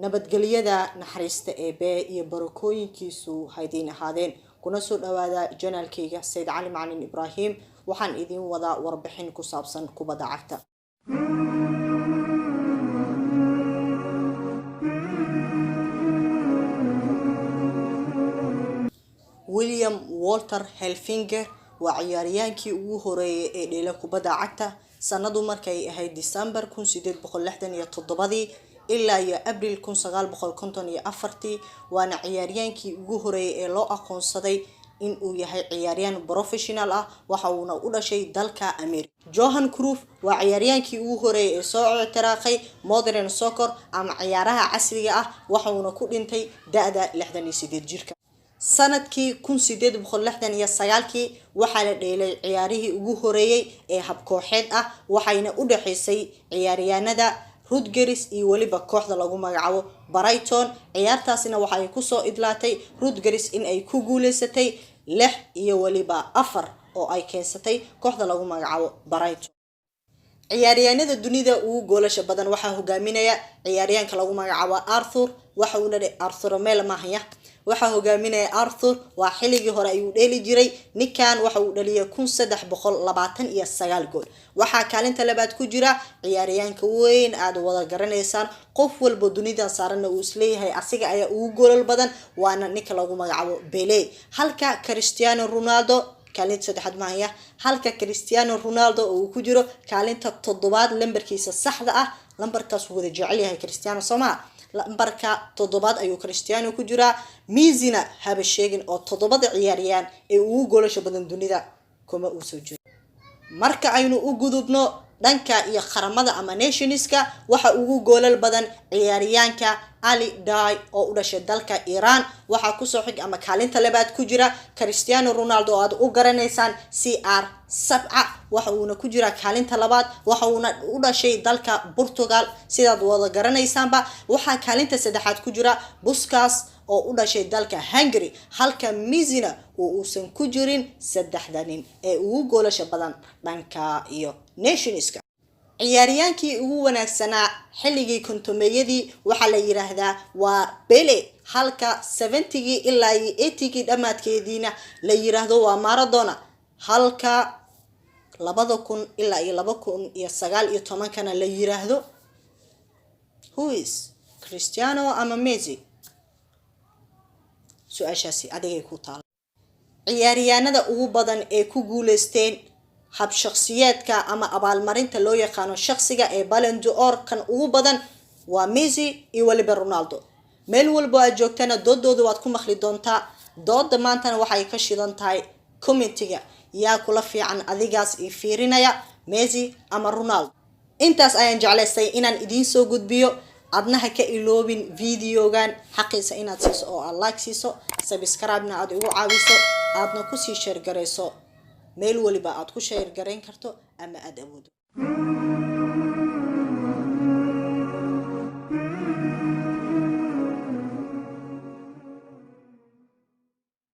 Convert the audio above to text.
nabadgelyada naxariista eebe iyo barakooyinkiisu haydiin ahaadeen kuna soo dhawaada janaalkayga Sayd Cali Macalin Ibrahim waxaan idin wadaa warbixin ku saabsan kubadda cagta William Walter Helfinger waa ciyaaryahankii ugu horeeyay ee dheela kubadda cagta sanadu markay ahayd December 1867 ilaa iyo April 1954 waana ciyaaryahankii ugu horeeyay ee loo aqoonsaday in uu yahay ciyaaryahan professional ah waxa uuna u dhashay dalka America. Johan Cruyff waa ciyaaryahankii ugu horeeyay ee soo ictiraaqay modern soccer ama ciyaaraha casriga ah waxa uuna ku dhintay da'da 68 jirka. sanadkii 1869 waxaa la dheelay ciyaarihii ugu horeeyay ee hab kooxeed ah waxayna u dhaxaysay ciyaaryahanada Rutgers iyo waliba kooxda lagu magacaabo Brighton. ciyaartaasina waxay ku soo idlaatay Rutgers in ay ku guuleysatay 6 iyo waliba 4 oo ay keensatay kooxda lagu magacaabo Brighton. ciyaaryahanada dunida ugu goolasha badan waxaa hogaaminaya ciyaaryahanka lagu magacaabo Arthur waxa uu leeyahay Arthur Mel Mahya waxa hogaaminaya Arthur waa xilligii hore ayuu dheeli jiray ninkan waxa uu dhaliyay 1329 gool waxa kaalinta labaad ku jira ciyaaryahanka weyn aad wada garanaysaan qof walba dunida saaran uu isleeyahay asiga ayaa ugu goolal badan waana ninka lagu magacaabo Pele halka Cristiano Ronaldo kaalinta saddexaad mahaya halka Cristiano Ronaldo uu ku jiro kaalinta 7aad lambarkiisa saxda ah lambarkaas wada jecel yahay Cristiano Soma lambarka 7aad ayuu Cristiano ku jira Messi-na haba sheegin oo 7 ciyaaryahan ee ugu goolasha badan dunida kuma uu soo jiro marka aynu u gudubno dhanka iyo qaramada ama nationska waxa ugu goolal badan ciyaaryahanka Ali Dai oo u dhashay dalka Iran waxa ku soo xig ama kaalinta labaad ku jira Cristiano Ronaldo oo aad u garanaysaan CR7 waxa uuna ku jira kaalinta labaad waxa uuna u dhashay dalka Portugal sidaad wada garanaysaanba waxa kaalinta saddexaad ku jira Puskas oo u dhashay dalka Hungary halka Messi-na uusan ku jirin saddexda nin ee ugu goolasha badan dhanka iyo nationska. ciyaaryahankii ugu wanaagsanaa xilligii kontomeeyadii waxa la yiraahdaa waa Pele halka 70gii ilaa 80gii dhamaadkeediina la yiraahdo waa Maradona halka 2000 ilaa 2019 kana la yiraahdo who is Cristiano ama Messi su'aashaasi adigay ku taal ciyaaryahanada ugu badan ee ku guuleysteen hab shakhsiyaadka ama abaalmarinta loo yaqaan shakhsiga ee Ballon d'Or kan ugu badan waa Messi iyo waliba Ronaldo meel walba aad joogtana doodooda waad ku maqli doontaa dooda maantana waxay ka shidan tahay commentiga yaa kula fiican adigaas ii fiirinaya Messi ama Ronaldo intaas ayaan jeclaystay inaan idiin soo gudbiyo adnaha ka iloobin videogan xaqiisa inaad siiso oo aad like siiso subscribe-na aad ugu caawiso aadna ku sii share gareyso meel waliba aad ku share gareyn karto ama aad awoodo